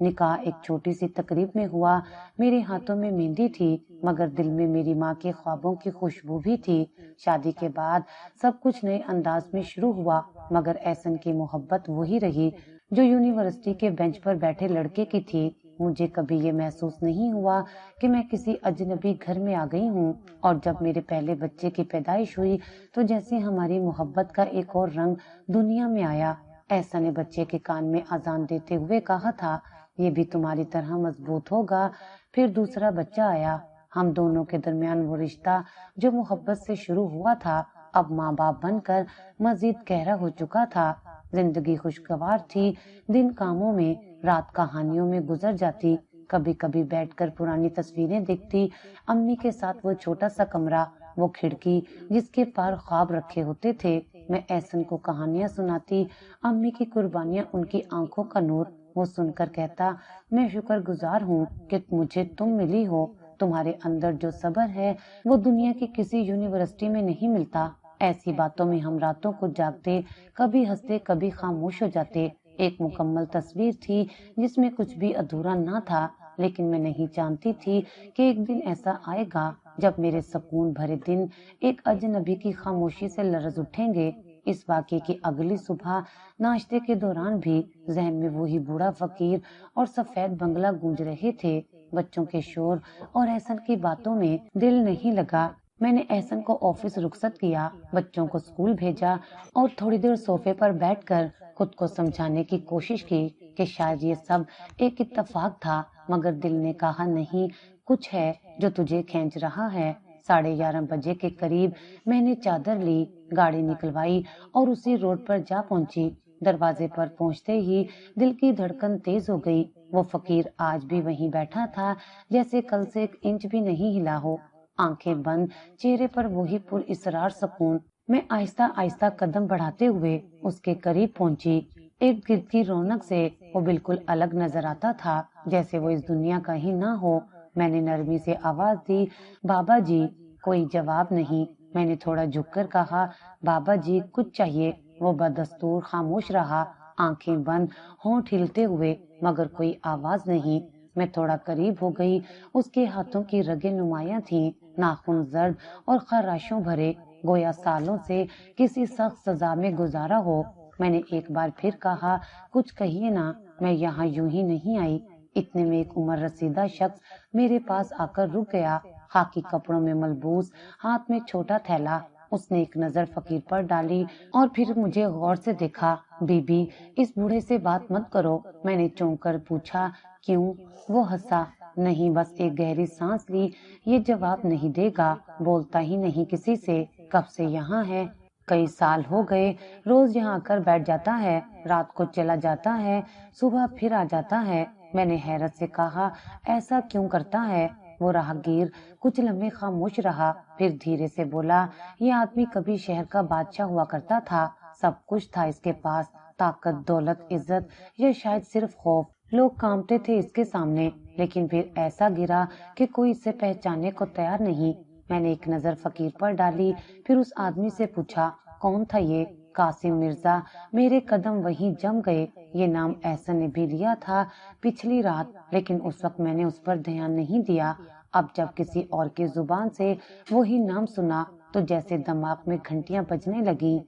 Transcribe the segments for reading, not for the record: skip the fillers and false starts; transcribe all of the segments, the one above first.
نکاح ایک چھوٹی سی تقریب میں ہوا، میرے ہاتھوں میں مہندی تھی مگر دل میں میری ماں کے خوابوں کی خوشبو بھی تھی۔ شادی کے بعد سب کچھ نئے انداز میں شروع ہوا مگر احسن کی محبت وہی رہی جو یونیورسٹی کے بینچ پر بیٹھے لڑکے کی تھی۔ مجھے کبھی یہ محسوس نہیں ہوا کہ میں کسی اجنبی گھر میں آ گئی ہوں، اور جب میرے پہلے بچے کی پیدائش ہوئی تو جیسے ہماری محبت کا ایک اور رنگ دنیا میں آیا۔ احسن نے بچے کے کان میں اذان دیتے ہوئے کہا تھا، یہ بھی تمہاری طرح مضبوط ہوگا۔ پھر دوسرا بچہ آیا۔ ہم دونوں کے درمیان وہ رشتہ جو محبت سے شروع ہوا تھا اب ماں باپ بن کر مزید گہرا ہو چکا تھا۔ زندگی خوشگوار تھی، دن کاموں میں، رات کہانیوں میں گزر جاتی۔ کبھی کبھی بیٹھ کر پرانی تصویریں دیکھتی، امی کے ساتھ وہ چھوٹا سا کمرہ، وہ کھڑکی جس کے پار خواب رکھے ہوتے تھے۔ میں احسن کو کہانیاں سناتی، امی کی قربانیاں، ان کی آنکھوں کا نور۔ وہ سن کر کہتا، میں شکر گزار ہوں کہ مجھے تم ملی ہو، تمہارے اندر جو صبر ہے وہ دنیا کی کسی یونیورسٹی میں نہیں ملتا۔ ایسی باتوں میں ہم راتوں کو جاگتے، کبھی ہنستے کبھی خاموش ہو جاتے۔ ایک مکمل تصویر تھی جس میں کچھ بھی ادھورا نہ تھا، لیکن میں نہیں جانتی تھی کہ ایک دن ایسا آئے گا جب میرے سکون بھرے دن ایک اجنبی کی خاموشی سے لرز اٹھیں گے۔ اس واقعے کی اگلی صبح ناشتے کے دوران بھی ذہن میں وہی بوڑھا فقیر اور سفید بنگلہ گونج رہے تھے۔ بچوں کے شور اور احسن کی باتوں میں دل نہیں لگا۔ میں نے احسن کو آفس رخصت کیا، بچوں کو اسکول بھیجا اور تھوڑی دیر صوفے پر بیٹھ کر خود کو سمجھانے کی کوشش کی کہ شاید یہ سب ایک اتفاق تھا، مگر دل نے کہا نہیں، کچھ ہے جو تجھے کھینچ رہا ہے۔ 11:30 بجے کے قریب میں نے چادر لی، گاڑی نکلوائی اور اسی روڈ پر جا پہنچی۔ دروازے پر پہنچتے ہی دل کی دھڑکن تیز ہو گئی۔ وہ فقیر آج بھی وہیں بیٹھا تھا جیسے کل سے 1 انچ بھی نہیں ہلا ہو، آنکھیں بند، چہرے پر وہی پر اسرار سکون۔ میں آہستہ آہستہ قدم بڑھاتے ہوئے اس کے قریب پہنچی۔ ارد گرد کی رونق سے وہ بالکل الگ نظر آتا تھا، جیسے وہ اس دنیا کا ہی نہ ہو۔ میں نے نرمی سے آواز دی، بابا جی۔ کوئی جواب نہیں۔ میں نے تھوڑا جھک کر کہا، بابا جی کچھ چاہیے؟ وہ بدستور خاموش رہا، آنکھیں بند، ہونٹ ہلتے ہوئے، مگر کوئی آواز نہیں۔ میں تھوڑا قریب ہو گئی، اس کے ہاتھوں کی رگیں نمایاں تھیں، ناخن زرد اور خراشوں بھرے، گویا سالوں سے کسی سخت سزا میں گزارا ہو۔ میں نے ایک بار پھر کہا، کچھ کہیے نا، میں یہاں یوں ہی نہیں آئی۔ اتنے میں ایک عمر رسیدہ شخص میرے پاس آ کر رک گیا، خاکی کپڑوں میں ملبوس، ہاتھ میں چھوٹا تھیلا۔ اس نے ایک نظر فقیر پر ڈالی اور پھر مجھے غور سے دیکھا۔ بی بی، اس بوڑھے سے بات مت کرو۔ میں نے چونک کر پوچھا، کیوں؟ وہ ہنسا، نہیں، بس ایک گہری سانس لی، یہ جواب نہیں دے گا، بولتا ہی نہیں کسی سے۔ کب سے یہاں ہے؟ کئی سال ہو گئے، روز یہاں آ کر بیٹھ جاتا ہے، رات کو چلا جاتا ہے، صبح پھر آ جاتا ہے۔ میں نے حیرت سے کہا، ایسا کیوں کرتا ہے؟ وہ راہگیر کچھ لمحے خاموش رہا، پھر دھیرے سے بولا، یہ آدمی کبھی شہر کا بادشاہ ہوا کرتا تھا، سب کچھ تھا اس کے پاس، طاقت، دولت، عزت، یا شاید صرف خوف۔ لوگ کانپتے تھے اس کے سامنے، لیکن پھر ایسا گرا کہ کوئی اسے پہچاننے کو تیار نہیں۔ میں نے ایک نظر فقیر پر ڈالی، پھر اس آدمی سے پوچھا، کون تھا یہ؟ قاسم مرزا۔ میرے قدم وہیں جم گئے۔ یہ نام احسن نے بھی لیا تھا پچھلی رات، لیکن اس وقت میں نے اس پر دھیان نہیں دیا۔ اب جب کسی اور کی زبان سے وہی نام سنا تو جیسے دماغ میں گھنٹیاں بجنے لگی۔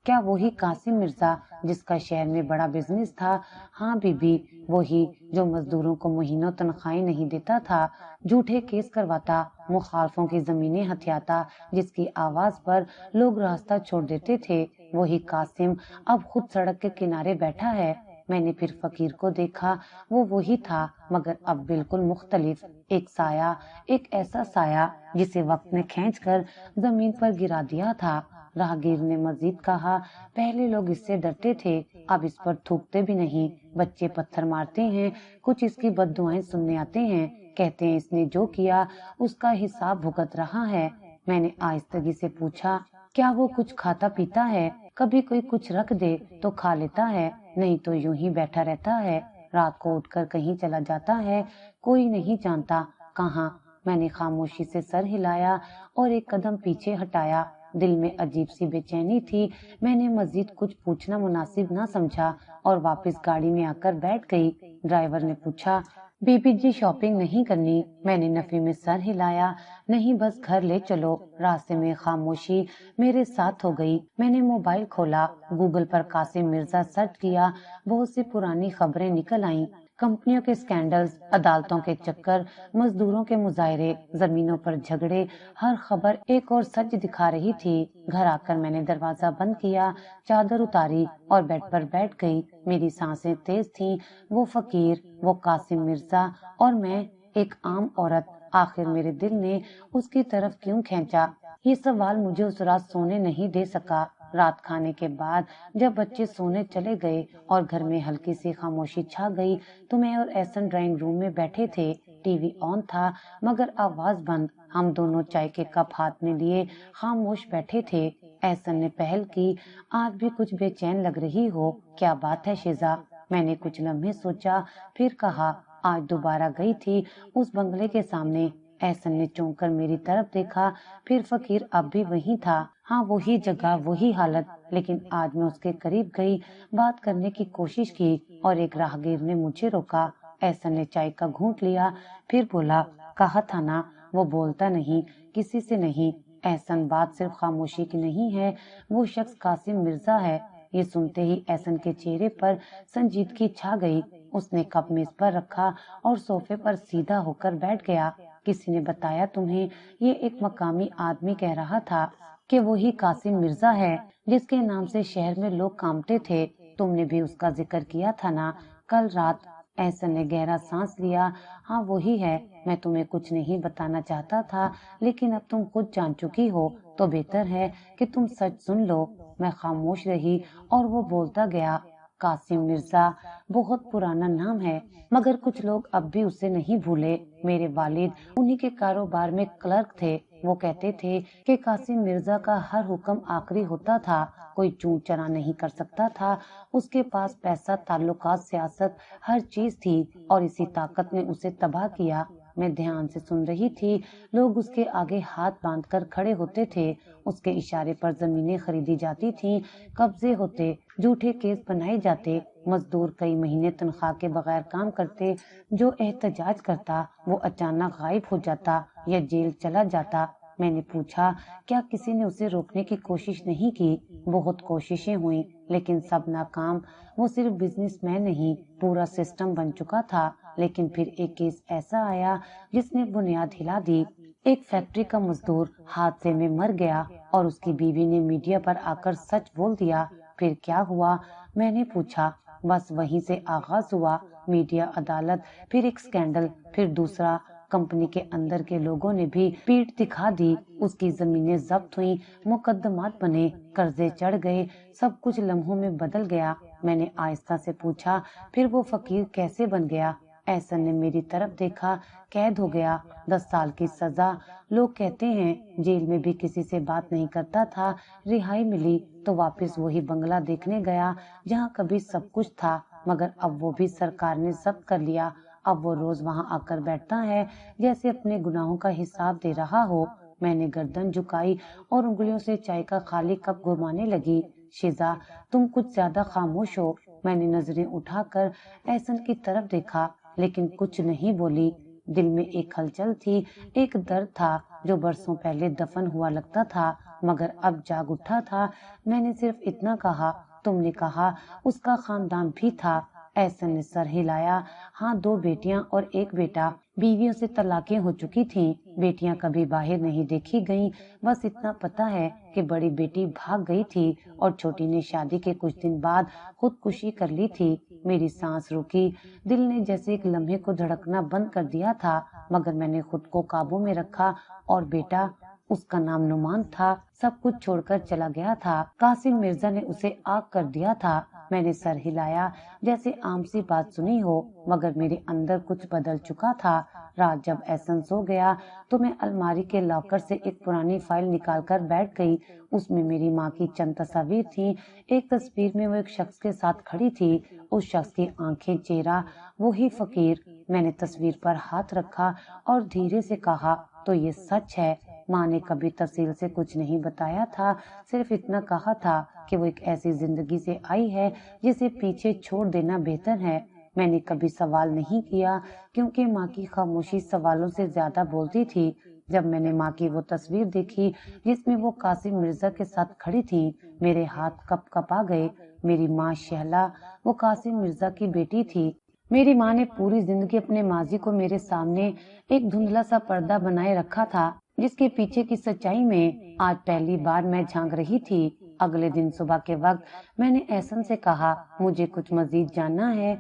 کیا وہی قاسم مرزا جس کا شہر میں بڑا بزنس تھا؟ ہاں بی بی، وہی جو مزدوروں کو مہینوں تنخواہیں نہیں دیتا تھا، جھوٹے کیس کرواتا، مخالفوں کی زمینیں ہتھیاتا، جس کی آواز پر لوگ راستہ چھوڑ دیتے تھے۔ وہی قاسم اب خود سڑک کے کنارے بیٹھا ہے۔ میں نے پھر فقیر کو دیکھا، وہ وہی تھا مگر اب بالکل مختلف، ایک سایہ، ایک ایسا سایہ جسے وقت نے کھینچ کر زمین پر گرا دیا تھا۔ راہگیر نے مزید کہا، پہلے لوگ اس سے ڈرتے تھے، اب اس پر تھوکتے بھی نہیں، بچے پتھر مارتے ہیں، کچھ اس کی بد دعائیں سننے آتے ہیں، کہتے ہیں اس نے جو کیا اس کا حساب بھگت رہا ہے۔ میں نے آہستگی سے پوچھا، کیا وہ کچھ کھاتا پیتا ہے؟ کبھی کوئی کچھ رکھ دے تو کھا لیتا ہے، نہیں تو یوں ہی بیٹھا رہتا ہے، رات کو اٹھ کر کہیں چلا جاتا ہے، کوئی نہیں جانتا کہاں۔ میں نے خاموشی سے سر ہلایا اور ایک قدم پیچھے ہٹایا۔ دل میں عجیب سی بے چینی تھی۔ میں نے مزید کچھ پوچھنا مناسب نہ سمجھا اور واپس گاڑی میں آ کر بیٹھ گئی۔ ڈرائیور نے پوچھا، بی بی جی شاپنگ نہیں کرنی؟ میں نے نفی میں سر ہلایا، نہیں بس گھر لے چلو۔ راستے میں خاموشی میرے ساتھ ہو گئی۔ میں نے موبائل کھولا، گوگل پر قاسم مرزا سرچ کیا۔ بہت سی پرانی خبریں نکل آئیں، کمپنیوں کے سکینڈلز، عدالتوں کے چکر، مزدوروں کے مظاہرے، زمینوں پر جھگڑے، ہر خبر ایک اور سچ دکھا رہی تھی۔ گھر آ کر میں نے دروازہ بند کیا، چادر اتاری اور بیڈ پر بیٹھ گئی۔ میری سانسیں تیز تھیں۔ وہ فقیر، وہ قاسم مرزا اور میں ایک عام عورت، آخر میرے دل نے اس کی طرف کیوں کھینچا؟ یہ سوال مجھے اس رات سونے نہیں دے سکا۔ رات کھانے کے بعد جب بچے سونے چلے گئے اور گھر میں ہلکی سی خاموشی چھا گئی تو میں اور احسن ڈرائنگ روم میں بیٹھے تھے۔ ٹی وی آن تھا مگر آواز بند۔ ہم دونوں چائے کے کپ ہاتھ میں لیے خاموش بیٹھے تھے۔ احسن نے پہل کی، آج بھی کچھ بے چین لگ رہی ہو، کیا بات ہے شیزا؟ میں نے کچھ لمحے سوچا، پھر کہا، آج دوبارہ گئی تھی اس بنگلے کے سامنے۔ احسن نے چونک کر میری طرف دیکھا، پھر فقیر اب بھی وہیں تھا۔ ہاں وہی جگہ، وہی حالت، لیکن آج میں اس کے قریب گئی، بات کرنے کی کوشش کی اور ایک راہگیر نے مجھے روکا۔ احسن نے چائے کا گھونٹ لیا، پھر بولا، کہا تھا نا وہ بولتا نہیں، کسی سے نہیں۔ احسن، بات صرف خاموشی کی نہیں ہے، وہ شخص قاسم مرزا ہے۔ یہ سنتے ہی احسن کے چہرے پر سنجیدگی چھا گئی۔ اس نے کپ میز پر رکھا اور صوفے پر سیدھا ہو کر بیٹھ گیا۔ کسی نے بتایا تمہیں؟ یہ ایک مقامی آدمی کہہ رہا تھا کہ وہی قاسم مرزا ہے جس کے نام سے شہر میں لوگ کانپتے تھے۔ تم نے بھی اس کا ذکر کیا تھا نا کل رات؟ احسن نے گہرا سانس لیا، ہاں وہی ہے۔ میں تمہیں کچھ نہیں بتانا چاہتا تھا لیکن اب تم خود جان چکی ہو تو بہتر ہے کہ تم سچ سن لو۔ میں خاموش رہی اور وہ بولتا گیا، قاسم مرزا بہت پرانا نام ہے مگر کچھ لوگ اب بھی اسے نہیں بھولے۔ میرے والد انہی کے کاروبار میں کلرک تھے۔ وہ کہتے تھے کہ قاسم مرزا کا ہر حکم آخری ہوتا تھا، کوئی چون چرا نہیں کر سکتا تھا۔ اس کے پاس پیسہ، تعلقات، سیاست، ہر چیز تھی اور اسی طاقت نے اسے تباہ کیا۔ میں دھیان سے سن رہی تھی۔ لوگ اس کے آگے ہاتھ باندھ کر کھڑے ہوتے تھے، اس کے اشارے پر زمینیں خریدی جاتی تھیں، قبضے ہوتے، جھوٹے کیس بنائے جاتے، مزدور کئی مہینے تنخواہ کے بغیر کام کرتے، جو احتجاج کرتا وہ اچانک غائب ہو جاتا یا جیل چلا جاتا۔ میں نے پوچھا، کیا کسی نے اسے روکنے کی کوشش نہیں کی؟ بہت کوششیں ہوئیں لیکن سب ناکام۔ وہ صرف بزنس مین نہیں، پورا سسٹم بن چکا تھا۔ لیکن پھر ایک کیس ایسا آیا جس نے بنیاد ہلا دی۔ ایک فیکٹری کا مزدور حادثے میں مر گیا اور اس کی بیوی نے میڈیا پر آ کر سچ بول دیا۔ پھر کیا ہوا؟ میں نے پوچھا۔ بس وہیں سے آغاز ہوا، میڈیا، عدالت، پھر ایک سکینڈل، پھر دوسرا۔ کمپنی کے اندر کے لوگوں نے بھی پیٹھ دکھا دی، اس کی زمینیں ضبط ہوئیں، مقدمات بنے، قرضے چڑھ گئے، سب کچھ لمحوں میں بدل گیا۔ میں نے آہستہ سے پوچھا، پھر وہ فقیر کیسے بن گیا؟ احسن نے میری طرف دیکھا، قید ہو گیا، 10 سال کی سزا۔ لوگ کہتے ہیں جیل میں بھی کسی سے بات نہیں کرتا تھا۔ رہائی ملی تو واپس وہی بنگلہ دیکھنے گیا جہاں کبھی سب کچھ تھا، مگر اب وہ بھی سرکار نے ضبط کر لیا۔ اب وہ روز وہاں آ کر بیٹھتا ہے جیسے اپنے گناہوں کا حساب دے رہا ہو۔ میں نے گردن جھکائی اور انگلیوں سے چائے کا خالی کپ گھمانے لگی۔ شیزا، تم کچھ زیادہ خاموش ہو۔ میں نے نظریں اٹھا کر احسن کی طرف دیکھا لیکن کچھ نہیں بولی۔ دل میں ایک ہلچل تھی، ایک درد تھا جو برسوں پہلے دفن ہوا لگتا تھا مگر اب جاگ اٹھا تھا۔ میں نے صرف اتنا کہا، تم نے کہا اس کا خاندان بھی تھا؟ احسن نے سر ہلایا، ہاں 2 بیٹیاں اور 1 بیٹا۔ بیویوں سے طلاقیں ہو چکی تھیں، بیٹیاں کبھی باہر نہیں دیکھی گئیں۔ بس اتنا پتا ہے کہ بڑی بیٹی بھاگ گئی تھی اور چھوٹی نے شادی کے کچھ دن بعد خودکشی کر لی تھی۔ میری سانس رکی، دل نے جیسے ایک لمحے کو دھڑکنا بند کر دیا تھا مگر میں نے خود کو قابو میں رکھا۔ اور بیٹا؟ اس کا نام نعمان تھا، سب کچھ چھوڑ کر چلا گیا تھا، قاسم مرزا نے اسے آگ کر دیا تھا۔ میں نے سر ہلایا جیسے عام سی بات سنی ہو مگر میرے اندر کچھ بدل چکا تھا۔ رات جب احسن سو گیا تو میں الماری کے لاکر سے ایک پرانی فائل نکال کر بیٹھ گئی۔ اس میں میری ماں کی چند تصاویر تھیں۔ ایک تصویر میں وہ ایک شخص کے ساتھ کھڑی تھی، اس شخص کی آنکھیں، چہرہ وہی فقیر۔ میں نے تصویر پر ہاتھ رکھا اور دھیرے سے کہا، تو یہ سچ ہے؟ ماں نے کبھی تفصیل سے کچھ نہیں بتایا تھا، صرف اتنا کہا تھا کہ وہ ایک ایسی زندگی سے آئی ہے جسے پیچھے چھوڑ دینا بہتر ہے۔ میں نے کبھی سوال نہیں کیا کیونکہ ماں کی خاموشی سوالوں سے زیادہ بولتی تھی۔ جب میں نے ماں کی وہ تصویر دیکھی جس میں وہ قاسم مرزا کے ساتھ کھڑی تھی، میرے ہاتھ کپ کپا گئے۔ میری ماں شہلا وہ قاسم مرزا کی بیٹی تھی۔ میری ماں نے پوری زندگی اپنے ماضی کو میرے سامنے ایک دھندلا سا پردہ بنائے رکھا تھا، جس کے پیچھے کی سچائی میں آج پہلی بار میں جھانک رہی تھی۔ اگلے دن صبح کے وقت میں نے احسن سے کہا، مجھے کچھ مزید جاننا ہے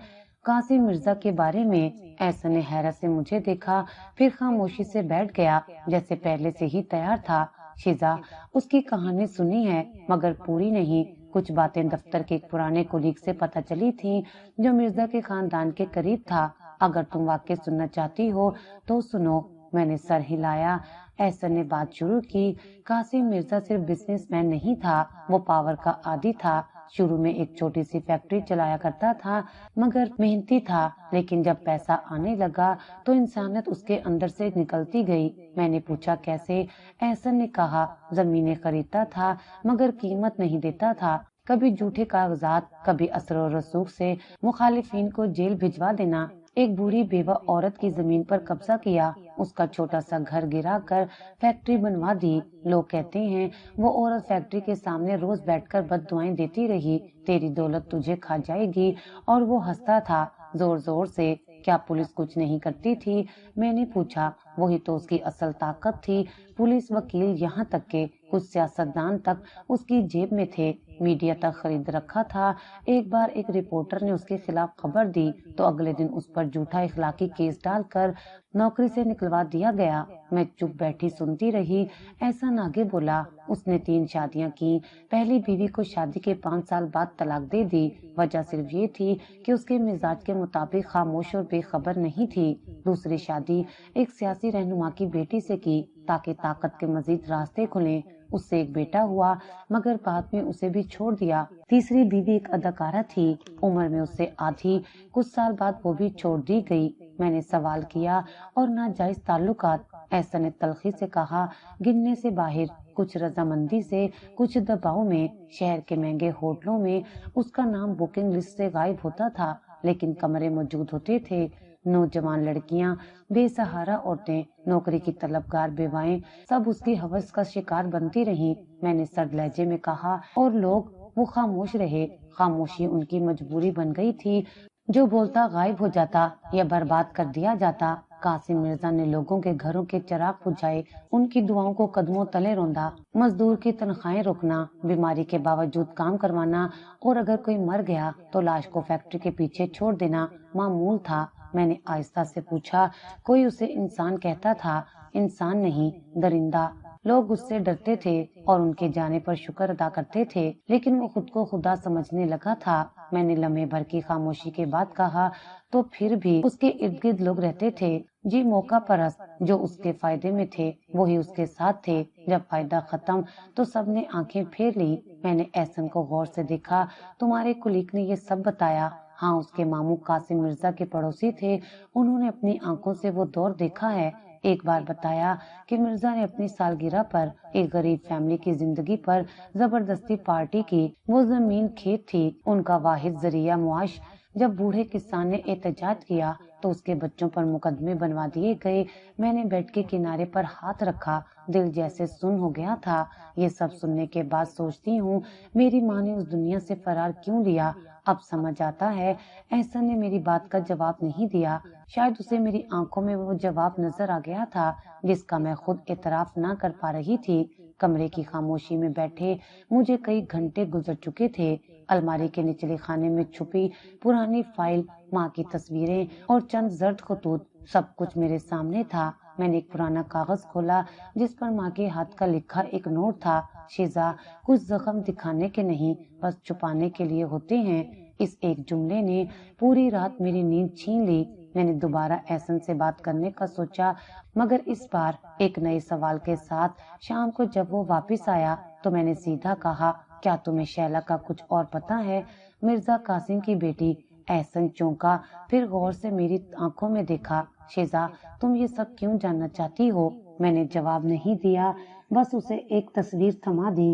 قاسم مرزا کے بارے میں۔ احسن نے حیرت سے مجھے دیکھا، پھر خاموشی سے بیٹھ گیا جیسے پہلے سے ہی تیار تھا۔ شیزا، اس کی کہانی سنی ہے مگر پوری نہیں۔ کچھ باتیں دفتر کے ایک پرانے کولیگ سے پتہ چلی تھی جو مرزا کے خاندان کے قریب تھا۔ اگر تم واقعہ سننا چاہتی ہو تو سنو۔ میں نے سر ہلایا۔ احسن نے بات شروع کی، قاسم مرزا صرف بزنس مین نہیں تھا، وہ پاور کا عادی تھا۔ شروع میں ایک چھوٹی سی فیکٹری چلایا کرتا تھا مگر محنتی تھا، لیکن جب پیسہ آنے لگا تو انسانیت اس کے اندر سے نکلتی گئی۔ میں نے پوچھا کیسے؟ احسن نے کہا، زمینیں خریدتا تھا مگر قیمت نہیں دیتا تھا، کبھی جھوٹے کاغذات، کبھی اثر و رسوخ سے مخالفین کو جیل بھجوا دینا۔ ایک بوڑھی بیوہ عورت کی زمین پر قبضہ کیا، اس کا چھوٹا سا گھر گرا کر فیکٹری بنوا دی۔ لوگ کہتے ہیں وہ عورت فیکٹری کے سامنے روز بیٹھ کر بد دعائیں دیتی رہی، تیری دولت تجھے کھا جائے گی، اور وہ ہنستا تھا زور زور سے۔ کیا پولیس کچھ نہیں کرتی تھی؟ میں نے پوچھا۔ وہی تو اس کی اصل طاقت تھی، پولیس، وکیل، یہاں تک کہ کچھ سیاستدان تک اس کی جیب میں تھے، میڈیا تک خرید رکھا تھا۔ ایک بار ایک رپورٹر نے اس کے خلاف خبر دی تو اگلے دن اس پر جھوٹا اخلاقی کیس ڈال کر نوکری سے نکلوا دیا گیا۔ میں چپ بیٹھی سنتی رہی۔ احسن آگے بولا، اس نے 3 شادیاں کی، پہلی بیوی کو شادی کے 5 سال بعد طلاق دے دی، وجہ صرف یہ تھی کہ اس کے مزاج کے مطابق خاموش اور بے خبر نہیں تھی۔ دوسری شادی ایک سیاسی رہنما کی بیٹی سے کی تاکہ طاقت کے مزید راستے کھلیں، اس سے ایک بیٹا ہوا مگر بعد میں اسے بھی چھوڑ دیا۔ تیسری بیوی ایک اداکارہ تھی، عمر میں اس سے آدھی، کچھ سال بعد وہ بھی چھوڑ دی گئی۔ میں نے سوال کیا، اور ناجائز تعلقات؟ احسن نے تلخی سے کہا، گننے سے باہر، کچھ رضامندی سے، کچھ دباؤ میں۔ شہر کے مہنگے ہوٹلوں میں اس کا نام بکنگ لسٹ سے غائب ہوتا تھا لیکن کمرے موجود ہوتے تھے۔ نوجوان لڑکیاں، بے سہارا عورتیں، نوکری کی طلبگار بیوائیں، سب اس کی ہوس کا شکار بنتی رہیں۔ میں نے سرد لہجے میں کہا، اور لوگ؟ وہ خاموش رہے۔ خاموشی ان کی مجبوری بن گئی تھی، جو بولتا غائب ہو جاتا یا برباد کر دیا جاتا۔ قاسم مرزا نے لوگوں کے گھروں کے چراغ بجھائے، ان کی دعاؤں کو قدموں تلے روندا، مزدور کی تنخواہیں روکنا، بیماری کے باوجود کام کروانا، اور اگر کوئی مر گیا تو لاش کو فیکٹری کے پیچھے چھوڑ دینا معمول تھا۔ میں نے آہستہ سے پوچھا، کوئی اسے انسان کہتا تھا؟ انسان نہیں، درندہ۔ لوگ اس سے ڈرتے تھے اور ان کے جانے پر شکر ادا کرتے تھے، لیکن وہ خود کو خدا سمجھنے لگا تھا۔ میں نے لمحے بھر کی خاموشی کے بعد کہا، تو پھر بھی اس کے ارد گرد لوگ رہتے تھے؟ جی، موقع پرست، جو اس کے فائدے میں تھے وہی اس کے ساتھ تھے۔ جب فائدہ ختم تو سب نے آنکھیں پھیر لی۔ میں نے احسن کو غور سے دیکھا، تمہارے کلیگ نے یہ سب بتایا؟ ہاں، اس کے ماموں قاسم مرزا کے پڑوسی تھے، انہوں نے اپنی آنکھوں سے وہ دور دیکھا ہے۔ ایک بار بتایا کہ مرزا نے اپنی سالگرہ پر ایک غریب فیملی کی زندگی پر زبردستی پارٹی کی، وہ زمین کھیت تھی ان کا واحد ذریعہ معاش۔ جب بوڑھے کسان نے احتجاج کیا تو اس کے بچوں پر مقدمے بنوا دیے گئے۔ میں نے بیڈ کے کنارے پر ہاتھ رکھا، دل جیسے سن ہو گیا تھا۔ یہ سب سننے کے بعد سوچتی ہوں، میری ماں نے اس دنیا سے فرار کیوں لیا؟ اب سمجھ آتا ہے۔ احسن نے میری بات کا جواب نہیں دیا، شاید اسے میری آنکھوں میں وہ جواب نظر آ گیا تھا جس کا میں خود اعتراف نہ کر پا رہی تھی۔ کمرے کی خاموشی میں بیٹھے مجھے کئی گھنٹے گزر چکے تھے۔ الماری کے نچلے خانے میں چھپی پرانی فائل، ماں کی تصویریں اور چند زرد خطوط، سب کچھ میرے سامنے تھا۔ میں نے ایک پرانا کاغذ کھولا جس پر ماں کے ہاتھ کا لکھا ایک نوٹ تھا، شیزا، کچھ زخم دکھانے کے نہیں، بس چھپانے کے لیے ہوتے ہیں۔ اس ایک جملے نے پوری رات میری نیند چھین لی۔ میں نے دوبارہ احسن سے بات کرنے کا سوچا مگر اس بار ایک نئے سوال کے ساتھ۔ شام کو جب وہ واپس آیا تو میں نے سیدھا کہا، کیا تمہیں شیلا کا کچھ اور پتا ہے؟ مرزا قاسم کی بیٹی۔ احسن چونکا، پھر غور سے میری آنکھوں میں دیکھا۔ شیزا، تم یہ سب کیوں جاننا چاہتی ہو؟ میں نے جواب نہیں دیا، بس اسے ایک تصویر تھما دی۔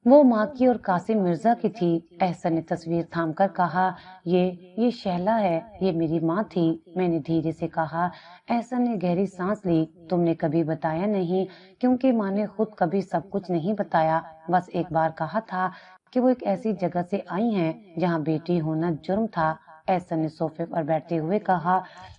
وہ ماں کی اور قاسم مرزا کی تھی۔ احسن نے تصویر تھام کر کہا، یہ شہلا ہے، یہ میری ماں تھی۔ میں نے دھیرے سے کہا۔ احسن نے گہری سانس لی۔ تم نے کبھی بتایا نہیں؟ کیونکہ ماں نے خود کبھی سب کچھ نہیں بتایا، بس ایک بار کہا تھا کہ وہ ایک ایسی جگہ سے آئی ہیں جہاں بیٹی ہونا جرم تھا۔ احسن نے صوفے پر بیٹھتے ہوئے کہا،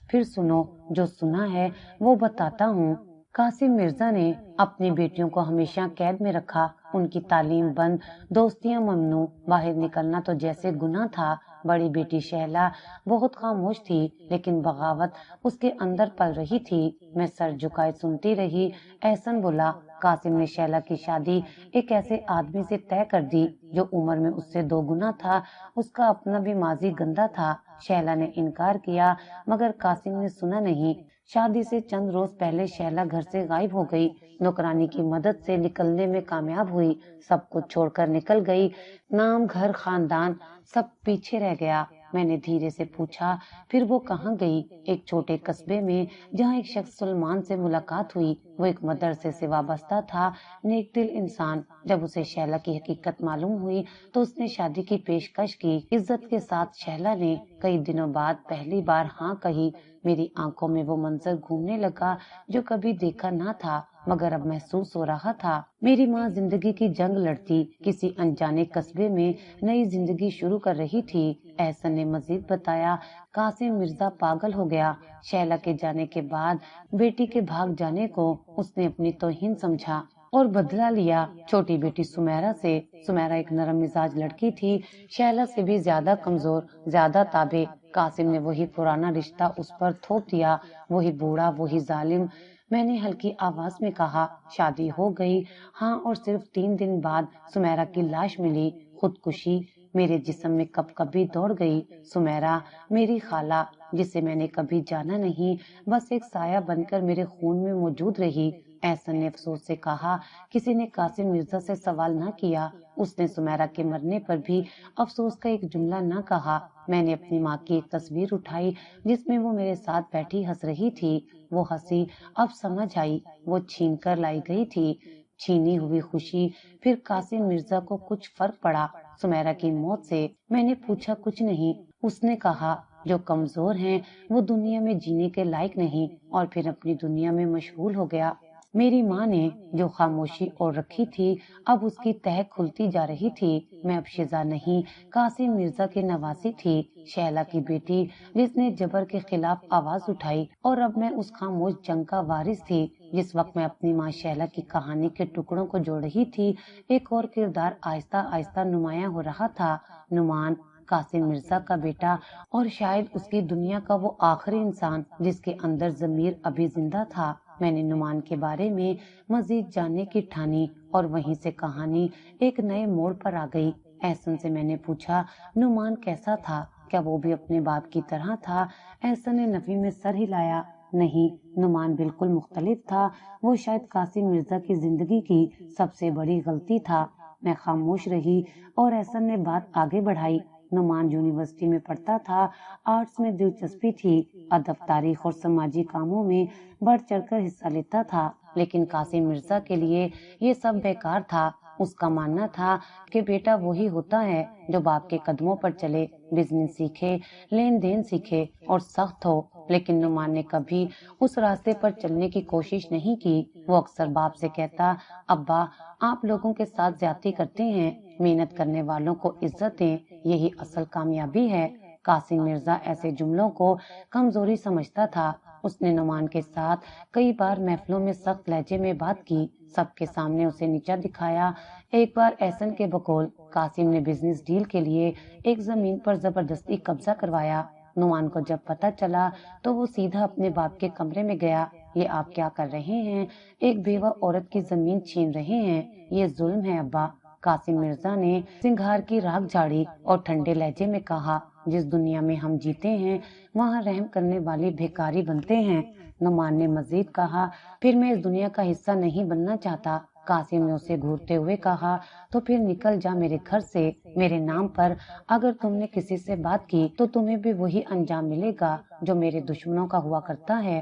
پھر سنو، جو سنا ہے وہ بتاتا ہوں۔ قاسم مرزا نے اپنی بیٹیوں کو ہمیشہ قید میں رکھا، ان کی تعلیم بند، دوستیاں ممنوع، باہر نکلنا تو جیسے گناہ تھا۔ بڑی بیٹی شہلا بہت خاموش تھی، لیکن بغاوت اس کے اندر پل رہی تھی۔ میں سر جھکائے سنتی رہی۔ احسن بولا، قاسم نے شہلا کی شادی ایک ایسے آدمی سے طے کر دی جو عمر میں اس سے 2 گنا تھا، اس کا اپنا بھی ماضی گندا تھا۔ شہلا نے انکار کیا، مگر قاسم نے سنا نہیں۔ شادی سے چند روز پہلے شہلا گھر سے غائب ہو گئی، نوکرانی کی مدد سے نکلنے میں کامیاب ہوئی، سب کچھ چھوڑ کر نکل گئی، نام، گھر، خاندان سب پیچھے رہ گیا۔ میں نے دھیرے سے پوچھا، پھر وہ کہاں گئی؟ ایک چھوٹے قصبے میں جہاں ایک شخص سلمان سے ملاقات ہوئی، وہ ایک مدرسے سے وابستہ تھا، نیک دل انسان۔ جب اسے شہلا کی حقیقت معلوم ہوئی تو اس نے شادی کی پیشکش کی۔ عزت کے ساتھ شہلا نے کئی دنوں بعد پہلی بار ہاں کہی۔ میری آنکھوں میں وہ منظر گھومنے لگا جو کبھی دیکھا نہ تھا، مگر اب محسوس ہو رہا تھا۔ میری ماں زندگی کی جنگ لڑتی کسی انجانے قصبے میں نئی زندگی شروع کر رہی تھی۔ احسن نے مزید بتایا، قاسم مرزا پاگل ہو گیا۔ شہلا کے جانے کے بعد بیٹی کے بھاگ جانے کو اس نے اپنی توہین سمجھا اور بدلہ لیا چھوٹی بیٹی سمیرہ سے۔ سمیرہ ایک نرم مزاج لڑکی تھی، شہلا سے بھی زیادہ کمزور، زیادہ تابع۔ قاسم نے وہی پرانا رشتہ اس پر تھوپ دیا، وہی بوڑھا، وہی ظالم۔ میں نے ہلکی آواز میں کہا، شادی ہو گئی، ہاں، اور صرف 3 دن بعد سمیرہ کی لاش ملی۔ خودکشی میرے جسم میں کب کبھی دوڑ گئی۔ سمیرہ میری خالہ، جسے میں نے کبھی جانا نہیں، بس ایک سایہ بن کر میرے خون میں موجود رہی۔ احسن نے افسوس سے کہا، کسی نے قاسم مرزا سے سوال نہ کیا؟ اس نے سمیرہ کے مرنے پر بھی افسوس کا ایک جملہ نہ کہا۔ میں نے اپنی ماں کی ایک تصویر اٹھائی جس میں وہ میرے ساتھ بیٹھی ہنس رہی تھی۔ وہ ہنسی اب سمجھ آئی، وہ چھین کر لائی گئی تھی، چھینی ہوئی خوشی۔ پھر قاسم مرزا کو کچھ فرق پڑا سمیرہ کی موت سے؟ میں نے پوچھا، کچھ نہیں۔ اس نے کہا، جو کمزور ہیں وہ دنیا میں جینے کے لائق نہیں، اور پھر اپنی دنیا میں مشغول ہو گیا۔ میری ماں نے جو خاموشی اور رکھی تھی اب اس کی تہ کھلتی جا رہی تھی۔ میں اب شیزا نہیں، قاسم مرزا کی نواسی تھی، شہلا کی بیٹی جس نے جبر کے خلاف آواز اٹھائی، اور اب میں اس خاموش جنگ کا وارث تھی۔ جس وقت میں اپنی ماں شہلا کی کہانی کے ٹکڑوں کو جوڑ رہی تھی، ایک اور کردار آہستہ آہستہ نمایاں ہو رہا تھا، نعمان، قاسم مرزا کا بیٹا، اور شاید اس کی دنیا کا وہ آخری انسان جس کے اندر ضمیر ابھی زندہ تھا۔ میں نے نعمان کے بارے میں مزید جاننے کی ٹھانی، اور وہیں سے کہانی ایک نئے موڑ پر آ گئی۔ احسن سے میں نے پوچھا، نعمان کیسا تھا؟ کیا وہ بھی اپنے باپ کی طرح تھا؟ احسن نے نفی میں سر ہلایا، نہیں، نعمان بالکل مختلف تھا، وہ شاید قاسم مرزا کی زندگی کی سب سے بڑی غلطی تھا۔ میں خاموش رہی اور احسن نے بات آگے بڑھائی۔ نعمان یونیورسٹی میں پڑھتا تھا، آرٹس میں دلچسپی تھی، ادب، تاریخ اور سماجی کاموں میں بڑھ چڑھ کر حصہ لیتا تھا، لیکن قاسم مرزا کے لیے یہ سب بیکار تھا۔ اس کا ماننا تھا کہ بیٹا وہی ہوتا ہے جو باپ کے قدموں پر چلے، بزنس سیکھے، لین دین سیکھے اور سخت ہو، لیکن نعمان نے کبھی اس راستے پر چلنے کی کوشش نہیں کی۔ وہ اکثر باپ سے کہتا، ابا، آپ لوگوں کے ساتھ زیادتی کرتے ہیں، محنت کرنے والوں کو عزت دیں، یہی اصل کامیابی ہے۔ قاسم مرزا ایسے جملوں کو کمزوری سمجھتا تھا۔ اس نے نعمان کے ساتھ کئی بار محفلوں میں سخت لہجے میں بات کی، سب کے سامنے اسے نیچا دکھایا۔ ایک بار احسن کے بقول قاسم نے بزنس ڈیل کے لیے ایک زمین پر زبردستی قبضہ کروایا۔ نعمان کو جب پتہ چلا تو وہ سیدھا اپنے باپ کے کمرے میں گیا۔ یہ آپ کیا کر رہے ہیں؟ ایک بیوہ عورت کی زمین چھین رہے ہیں، یہ ظلم ہے ابا۔ قاسم مرزا نے سنگھار کی راکھ جھاڑی اور ٹھنڈے لہجے میں کہا، جس دنیا میں ہم جیتے ہیں وہاں رحم کرنے والے بھیکاری بنتے ہیں۔ نعمان نے مزید کہا، پھر میں اس دنیا کا حصہ نہیں بننا چاہتا۔ قاسم نے اسے گھورتے ہوئے کہا، تو پھر نکل جا میرے گھر سے، میرے نام پر اگر تم نے کسی سے بات کی تو تمہیں بھی وہی انجام ملے گا جو میرے دشمنوں کا ہوا کرتا ہے۔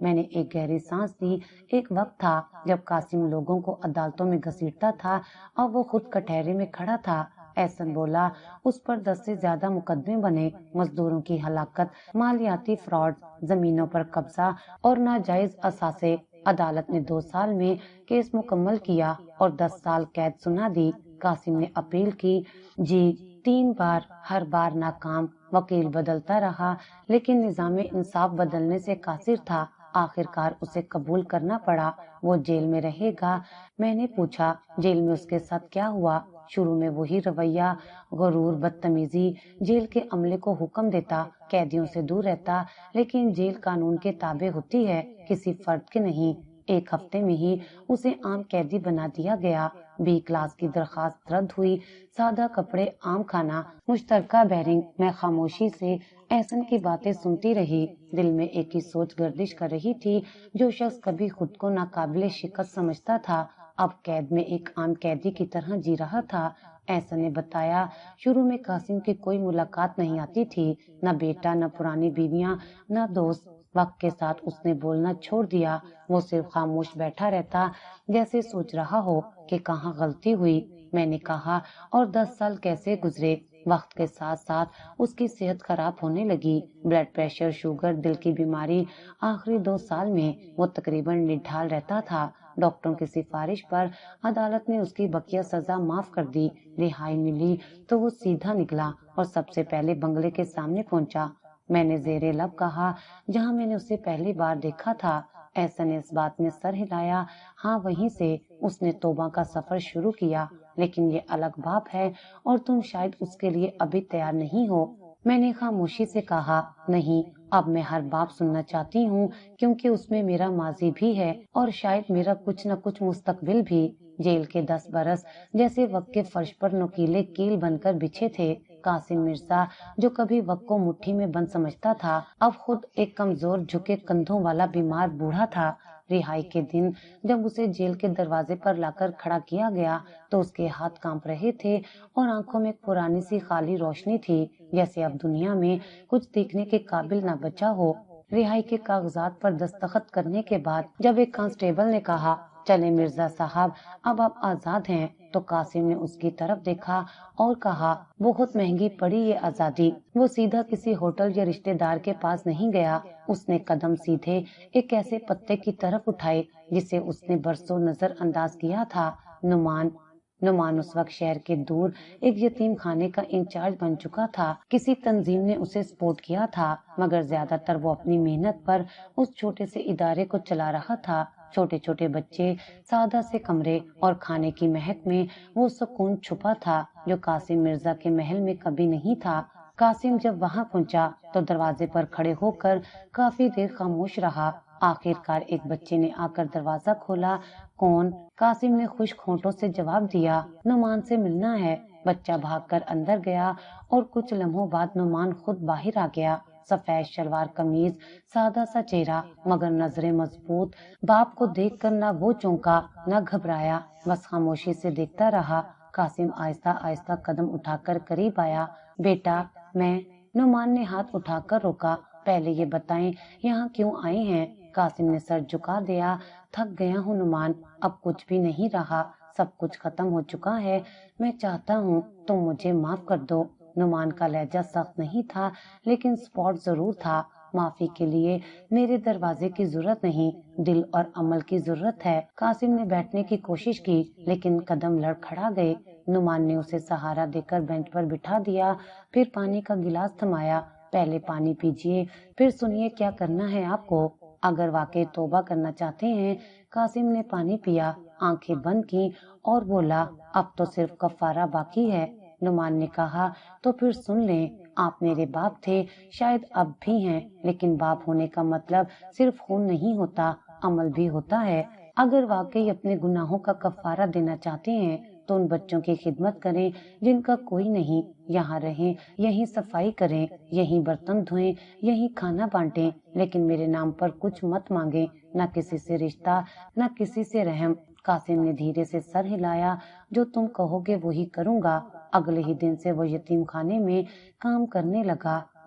میں نے ایک گہری سانس لی۔ ایک وقت تھا جب قاسم لوگوں کو عدالتوں میں گھسیٹتا تھا اور وہ خود کٹہرے میں کھڑا تھا۔ احسن بولا، اس پر 10 سے زیادہ مقدمے بنے، مزدوروں کی ہلاکت، مالیاتی فراڈ، زمینوں پر قبضہ اور ناجائز اثاثے۔ عدالت نے 2 سال میں کیس مکمل کیا اور 10 سال قید سنا دی۔ قاسم نے اپیل کی، جی 3 بار، ہر بار ناکام۔ وکیل بدلتا رہا لیکن نظام انصاف بدلنے سے قاصر تھا۔ آخر کار اسے قبول کرنا پڑا، وہ جیل میں رہے گا۔ میں نے پوچھا، جیل میں اس کے ساتھ کیا ہوا؟ شروع میں وہی رویہ، غرور، بدتمیزی۔ جیل کے عملے کو حکم دیتا، قیدیوں سے دور رہتا، لیکن جیل قانون کے تابع ہوتی ہے، کسی فرد کے نہیں۔ 1 ہفتے میں ہی اسے عام قیدی بنا دیا گیا۔ B کلاس کی درخواست رد ہوئی، سادہ کپڑے، عام کھانا، مشترکہ بیرنگ۔ میں خاموشی سے احسن کی باتیں سنتی رہی، دل میں ایک ہی سوچ گردش کر رہی تھی۔ جو شخص کبھی خود کو ناقابل شکست سمجھتا تھا، اب قید میں ایک عام قیدی کی طرح جی رہا تھا۔ احسن نے بتایا، شروع میں قاسم کی کوئی ملاقات نہیں آتی تھی، نہ بیٹا، نہ پرانی بیویاں، نہ دوست۔ وقت کے ساتھ اس نے بولنا چھوڑ دیا، وہ صرف خاموش بیٹھا رہتا، جیسے سوچ رہا ہو کہ کہاں غلطی ہوئی۔ میں نے کہا، اور 10 سال کیسے گزرے؟ وقت کے ساتھ ساتھ اس کی صحت خراب ہونے لگی، بلڈ پریشر، شوگر، دل کی بیماری۔ آخری 2 سال میں وہ تقریباً نڈھال رہتا تھا۔ ڈاکٹروں کی سفارش پر عدالت نے اس کی بقیہ سزا معاف کر دی۔ رہائی ملی تو وہ سیدھا نکلا اور سب سے پہلے بنگلے کے سامنے پہنچا۔ میں نے زیر لب کہا، جہاں میں نے اسے پہلی بار دیکھا تھا۔ احسن نے اس بات میں سر ہلایا، ہاں وہیں سے اس نے توبہ کا سفر شروع کیا، لیکن یہ الگ باب ہے اور تم شاید اس کے لیے ابھی تیار نہیں ہو۔ میں نے خاموشی سے کہا، نہیں، اب میں ہر باب سننا چاہتی ہوں، کیونکہ اس میں میرا ماضی بھی ہے اور شاید میرا کچھ نہ کچھ مستقبل بھی۔ جیل کے 10 برس جیسے وقت کے فرش پر نوکیلے کیل بن کر بچھے تھے۔ قاسم مرزا، جو کبھی وقت کو مٹھی میں بند سمجھتا تھا، اب خود ایک کمزور، جھکے کندھوں والا بیمار بوڑھا تھا۔ رہائی کے دن جب اسے جیل کے دروازے پر لا کر کھڑا کیا گیا تو اس کے ہاتھ کانپ رہے تھے اور آنکھوں میں ایک پرانی سی خالی روشنی تھی، جیسے اب دنیا میں کچھ دیکھنے کے قابل نہ بچا ہو۔ رہائی کے کاغذات پر دستخط کرنے کے بعد جب ایک کانسٹیبل نے کہا، چلیں مرزا صاحب، اب آپ آزاد ہیں، تو قاسم نے اس کی طرف دیکھا اور کہا، بہت مہنگی پڑی یہ آزادی۔ وہ سیدھا کسی ہوٹل یا رشتہ دار کے پاس نہیں گیا، اس نے قدم سیدھے ایک ایسے پتے کی طرف اٹھائے جسے اس نے برسوں نظر انداز کیا تھا۔ نعمان اس وقت شہر کے دور ایک یتیم خانے کا انچارج بن چکا تھا۔ کسی تنظیم نے اسے سپورٹ کیا تھا، مگر زیادہ تر وہ اپنی محنت پر اس چھوٹے سے ادارے کو چلا رہا تھا۔ چھوٹے چھوٹے بچے، سادہ سے کمرے اور کھانے کی مہک میں وہ سکون چھپا تھا جو قاسم مرزا کے محل میں کبھی نہیں تھا۔ قاسم جب وہاں پہنچا تو دروازے پر کھڑے ہو کر کافی دیر خاموش رہا۔ آخر کار ایک بچے نے آ کر دروازہ کھولا۔ کون؟ قاسم نے خشک ہونٹوں سے جواب دیا، نعمان سے ملنا ہے۔ بچہ بھاگ کر اندر گیا اور کچھ لمحوں بعد نعمان خود باہر آ گیا۔ سفید شلوار قمیض، سادہ سا چہرہ، مگر نظریں مضبوط۔ باپ کو دیکھ کر نہ وہ چونکا نہ گھبرایا، بس خاموشی سے دیکھتا رہا۔ قاسم آہستہ آہستہ قدم اٹھا کر قریب آیا۔ بیٹا، میں۔ نعمان نے ہاتھ اٹھا کر روکا۔ پہلے یہ بتائیں یہاں کیوں آئے ہیں؟ قاسم نے سر جھکا دیا۔ تھک گیا ہوں نعمان، اب کچھ بھی نہیں رہا، سب کچھ ختم ہو چکا ہے۔ میں چاہتا ہوں تم مجھے معاف کر دو۔ نعمان کا لہجہ سخت نہیں تھا لیکن سپاٹ ضرور تھا۔ معافی کے لیے میرے دروازے کی ضرورت نہیں، دل اور عمل کی ضرورت ہے۔ قاسم نے بیٹھنے کی کوشش کی لیکن قدم لڑکھڑا گئے۔ نعمان نے اسے سہارا دے کر بینچ پر بٹھا دیا، پھر پانی کا گلاس تھمایا۔ پہلے پانی پیجیے، پھر سنیے کیا کرنا ہے آپ کو، اگر واقعی توبہ کرنا چاہتے ہیں۔ قاسم نے پانی پیا، آنکھیں بند کی اور بولا، اب تو صرف کفارہ باقی ہے۔ نعمان نے کہا، تو پھر سن لیں، آپ میرے باپ تھے، شاید اب بھی ہیں، لیکن باپ ہونے کا مطلب صرف خون نہیں ہوتا، عمل بھی ہوتا ہے۔ اگر واقعی اپنے گناہوں کا کفارہ دینا چاہتے ہیں تو ان بچوں کی خدمت کریں جن کا کوئی نہیں، یہاں رہیں، یہیں صفائی کریں، یہیں برتن دھوئیں، یہیں کھانا بانٹیں، لیکن میرے نام پر کچھ مت مانگیں، نہ کسی سے رشتہ، نہ کسی سے رحم۔ قاسم نے دھیرے سے سر ہلایا، جو تم کہو گے وہی کروں گا۔ اگلے ہی دن سے وہ یتیم خانے میں کام کرنے لگا۔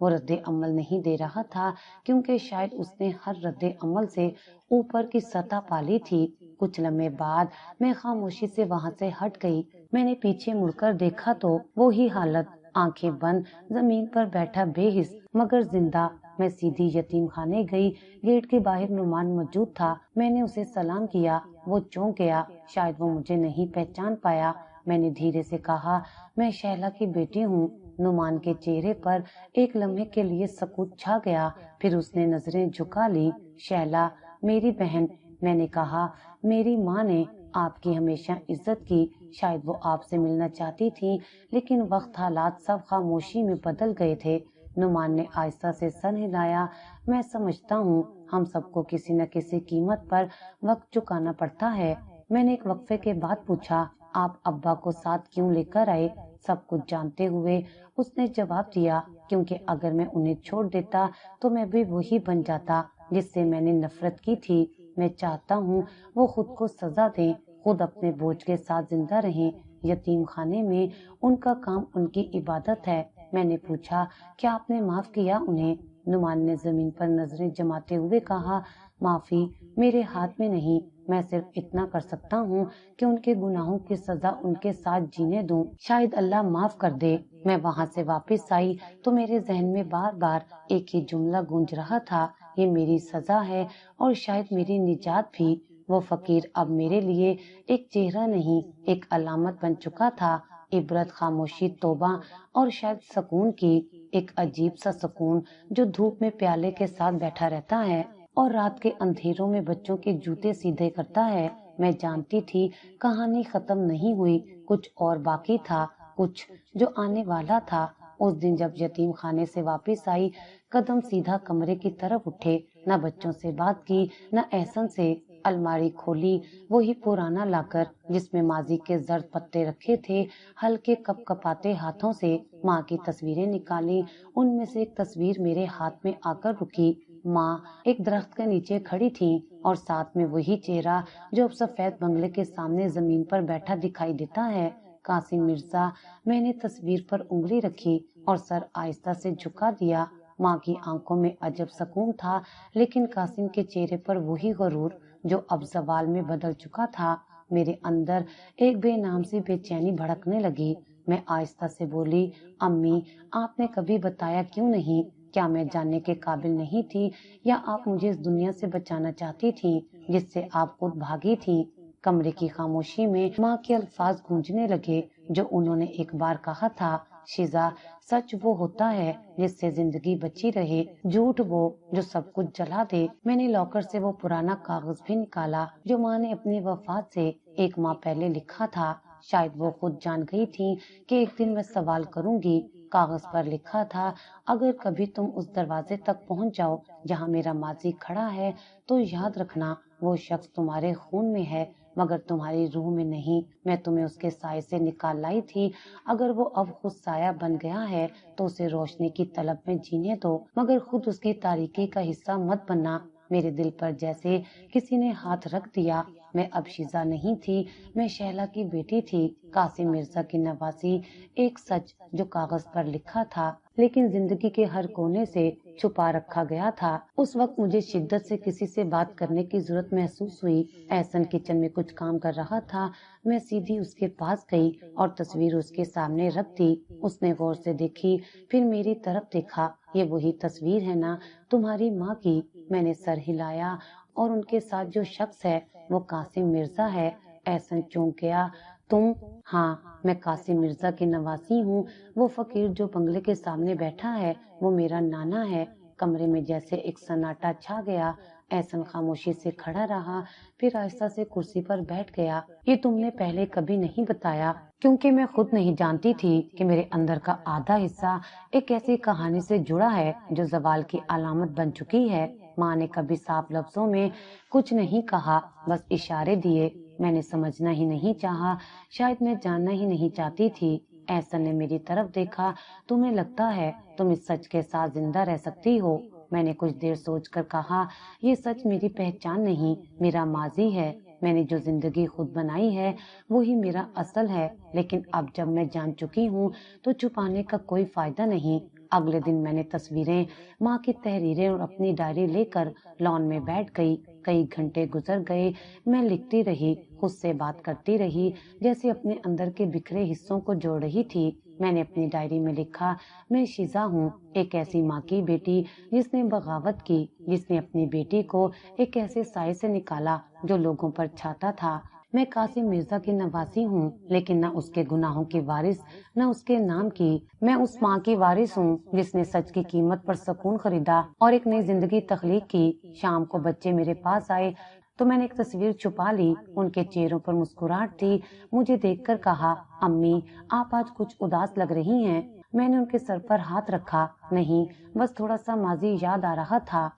وہ رد عمل نہیں دے رہا تھا کیونکہ شاید اس نے ہر رد عمل سے اوپر کی سطح پالی تھی۔ کچھ لمحے بعد میں خاموشی سے وہاں سے ہٹ گئی۔ میں نے پیچھے مڑ کر دیکھا تو وہی حالت، آنکھیں بند، زمین پر بیٹھا بے حس مگر زندہ۔ میں سیدھی یتیم خانے گئی۔ گیٹ کے باہر نعمان موجود تھا۔ میں نے اسے سلام کیا۔ وہ چونک گیا، شاید وہ مجھے نہیں پہچان پایا۔ میں نے دھیرے سے کہا، میں شہلا کی بیٹی ہوں۔ نعمان کے چہرے پر ایک لمحے کے لیے سکوت چھا گیا، پھر اس نے نظریں جھکا لی۔ شہلا میری بہن، میں نے کہا، میری ماں نے آپ کی ہمیشہ عزت کی۔ شاید وہ آپ سے ملنا چاہتی تھی لیکن وقت حالات سب خاموشی میں بدل گئے تھے۔ نعمان نے آہستہ سے سر ہلایا۔ میں سمجھتا ہوں ہم سب کو کسی نہ کسی قیمت پر وقت چکانا پڑتا ہے۔ میں نے ایک وقفے کے بعد پوچھا، آپ ابا کو ساتھ کیوں لے کر آئے؟ سب کچھ جانتے ہوئے اس نے جواب دیا، کیونکہ اگر میں انہیں چھوڑ دیتا تو میں بھی وہی بن جاتا جس سے میں نے نفرت کی تھی۔ میں چاہتا ہوں وہ خود کو سزا دیں، خود اپنے بوجھ کے ساتھ زندہ رہیں۔ یتیم خانے میں ان کا کام ان کی عبادت ہے۔ میں نے پوچھا، کیا آپ نے معاف کیا انہیں؟ نعمان نے زمین پر نظریں جماتے ہوئے کہا، معافی میرے ہاتھ میں نہیں، میں صرف اتنا کر سکتا ہوں کہ ان کے گناہوں کی سزا ان کے ساتھ جینے دوں، شاید اللہ معاف کر دے۔ میں وہاں سے واپس آئی تو میرے ذہن میں بار بار ایک ہی جملہ گونج رہا تھا، یہ میری سزا ہے اور شاید میری نجات بھی۔ وہ فقیر اب میرے لیے ایک چہرہ نہیں، ایک علامت بن چکا تھا، عبرت، خاموشی، توبہ اور شاید سکون کی، ایک عجیب سا سکون جو دھوپ میں پیالے کے ساتھ بیٹھا رہتا ہے اور رات کے اندھیروں میں بچوں کے جوتے سیدھے کرتا ہے۔ میں جانتی تھی کہانی ختم نہیں ہوئی، کچھ اور باقی تھا، کچھ جو آنے والا تھا۔ اس دن جب یتیم خانے سے واپس آئی، قدم سیدھا کمرے کی طرف اٹھے، نہ بچوں سے بات کی، نہ احسن سے۔ الماری کھولی، وہی پرانا لاکر جس میں ماضی کے زرد پتے رکھے تھے، ہلکے کپ کپاتے ہاتھوں سے ماں کی تصویریں نکالی۔ ان میں سے ایک تصویر میرے ہاتھ میں آ کر رکی۔ ماں ایک درخت کے نیچے کھڑی تھی اور ساتھ میں وہی چہرہ جو اب سفید بنگلے کے سامنے زمین پر بیٹھا دکھائی دیتا ہے، قاسم مرزا۔ میں نے تصویر پر انگلی رکھی اور سر آہستہ سے جھکا دیا۔ ماں کی آنکھوں میں عجب سکون تھا، لیکن قاسم کے چہرے پر وہی غرور جو اب زوال میں بدل چکا تھا۔ میرے اندر ایک بے نام سی بے چینی بھڑکنے لگی۔ میں آہستہ سے بولی، امی، آپ نے کبھی بتایا کیوں نہیں؟ کیا میں جاننے کے قابل نہیں تھی یا آپ مجھے اس دنیا سے بچانا چاہتی تھی جس سے آپ خود بھاگی تھی؟ کمرے کی خاموشی میں ماں کے الفاظ گونجنے لگے جو انہوں نے ایک بار کہا تھا، شیزا، سچ وہ ہوتا ہے جس سے زندگی بچی رہے، جھوٹ وہ جو سب کچھ جلا دے۔ میں نے لاکر سے وہ پرانا کاغذ بھی نکالا جو ماں نے اپنی وفات سے ایک ماہ پہلے لکھا تھا۔ شاید وہ خود جان گئی تھی کہ ایک دن میں سوال کروں گی۔ کاغذ پر لکھا تھا، اگر کبھی تم اس دروازے تک پہنچ جاؤ جہاں میرا ماضی کھڑا ہے تو یاد رکھنا وہ شخص تمہارے خون میں ہے مگر تمہاری روح میں نہیں۔ میں تمہیں اس کے سائے سے نکال لائی تھی، اگر وہ اب خود سایہ بن گیا ہے تو اسے روشنی کی طلب میں جینے دو مگر خود اس کی تاریکی کا حصہ مت بننا۔ میرے دل پر جیسے کسی نے ہاتھ رکھ دیا۔ میں اب شیزا نہیں تھی، میں شہلا کی بیٹی تھی، قاسم مرزا کی نواسی، ایک سچ جو کاغذ پر لکھا تھا لیکن زندگی کے ہر کونے سے چھپا رکھا گیا تھا۔ اس وقت مجھے شدت سے کسی سے بات کرنے کی ضرورت محسوس ہوئی۔ احسن کچن میں کچھ کام کر رہا تھا۔ میں سیدھی اس کے پاس گئی اور تصویر اس کے سامنے رکھ دی۔ اس نے غور سے دیکھی، پھر میری طرف دیکھا۔ یہ وہی تصویر ہے نا تمہاری ماں کی؟ میں نے سر ہلایا، اور ان کے ساتھ جو شخص ہے وہ قاسم مرزا ہے۔ احسن چونک گیا، تم؟ ہاں، میں قاسم مرزا کی نواسی ہوں۔ وہ فقیر جو بنگلے کے سامنے بیٹھا ہے وہ میرا نانا ہے۔ کمرے میں جیسے ایک سناٹا چھا گیا۔ احسن خاموشی سے کھڑا رہا، پھر آہستہ سے کرسی پر بیٹھ گیا۔ یہ تم نے پہلے کبھی نہیں بتایا؟ کیونکہ میں خود نہیں جانتی تھی کہ میرے اندر کا آدھا حصہ ایک ایسی کہانی سے جڑا ہے جو زوال کی علامت بن چکی ہے۔ ماں نے کبھی صاف لفظوں میں کچھ نہیں کہا، بس اشارے دیے۔ میں نے سمجھنا ہی نہیں چاہا، شاید میں جاننا ہی نہیں چاہتی تھی۔ احسن نے میری طرف دیکھا، تمہیں لگتا ہے تم اس سچ کے ساتھ زندہ رہ سکتی ہو؟ میں نے کچھ دیر سوچ کر کہا، یہ سچ میری پہچان نہیں، میرا ماضی ہے۔ میں نے جو زندگی خود بنائی ہے وہی میرا اصل ہے، لیکن اب جب میں جان چکی ہوں تو چھپانے کا کوئی فائدہ نہیں۔ اگلے دن میں نے تصویریں، ماں کی تحریریں اور اپنی ڈائری لے کر لان میں بیٹھ گئی۔ کئی گھنٹے گزر گئے، میں لکھتی رہی، خود سے بات کرتی رہی، جیسے اپنے اندر کے بکھرے حصوں کو جوڑ رہی تھی۔ میں نے اپنی ڈائری میں لکھا، میں شیزا ہوں، ایک ایسی ماں کی بیٹی جس نے بغاوت کی، جس نے اپنی بیٹی کو ایک ایسے سائے سے نکالا جو لوگوں پر چھاتا تھا۔ میں قاسم مرزا کی نواسی ہوں، لیکن نہ اس کے گناہوں کی وارث، نہ اس کے نام کی۔ میں اس ماں کی وارث ہوں جس نے سچ کی قیمت پر سکون خریدا اور ایک نئی زندگی تخلیق کی۔ شام کو بچے میرے پاس آئے تو میں نے ایک تصویر چھپا لی۔ ان کے چہروں پر مسکراہٹ تھی۔ مجھے دیکھ کر کہا، امی آپ آج کچھ اداس لگ رہی ہیں۔ میں نے ان کے سر پر ہاتھ رکھا، نہیں، بس تھوڑا سا ماضی یاد آ رہا تھا۔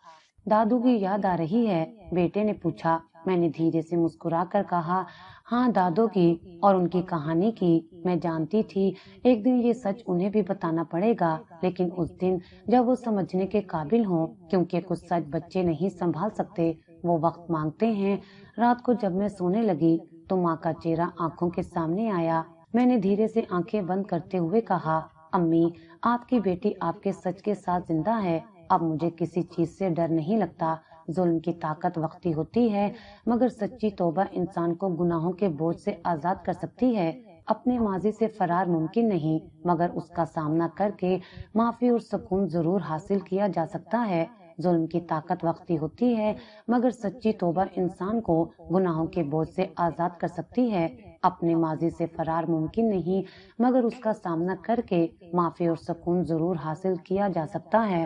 دادو کی یاد آ رہی ہے؟ بیٹے نے پوچھا۔ میں نے دھیرے سے مسکرا کر کہا، ہاں دادو کی اور ان کی کہانی کی۔ میں جانتی تھی ایک دن یہ سچ انہیں بھی بتانا پڑے گا، لیکن اس دن جب وہ سمجھنے کے قابل ہوں، کیونکہ کچھ سچ بچے نہیں سنبھال سکتے، وہ وقت مانگتے ہیں۔ رات کو جب میں سونے لگی تو ماں کا چہرہ آنکھوں کے سامنے آیا۔ میں نے دھیرے سے آنکھیں بند کرتے ہوئے کہا، امی آپ کی بیٹی آپ کے سچ کے ساتھ زندہ ہے۔ اب مجھے کسی چیز سے ڈر نہیں لگتا۔ ظلم کی طاقت وقتی ہوتی ہے، مگر سچی توبہ انسان کو گناہوں کے بوجھ سے آزاد کر سکتی ہے۔ اپنے ماضی سے فرار ممکن نہیں، مگر اس کا سامنا کر کے معافی اور سکون ضرور حاصل کیا جا سکتا ہے۔ ظلم کی طاقت وقتی ہوتی ہے، مگر سچی توبہ انسان کو گناہوں کے بوجھ سے آزاد کر سکتی ہے۔ اپنے ماضی سے فرار ممکن نہیں، مگر اس کا سامنا کر کے معافی اور سکون ضرور حاصل کیا جا سکتا ہے۔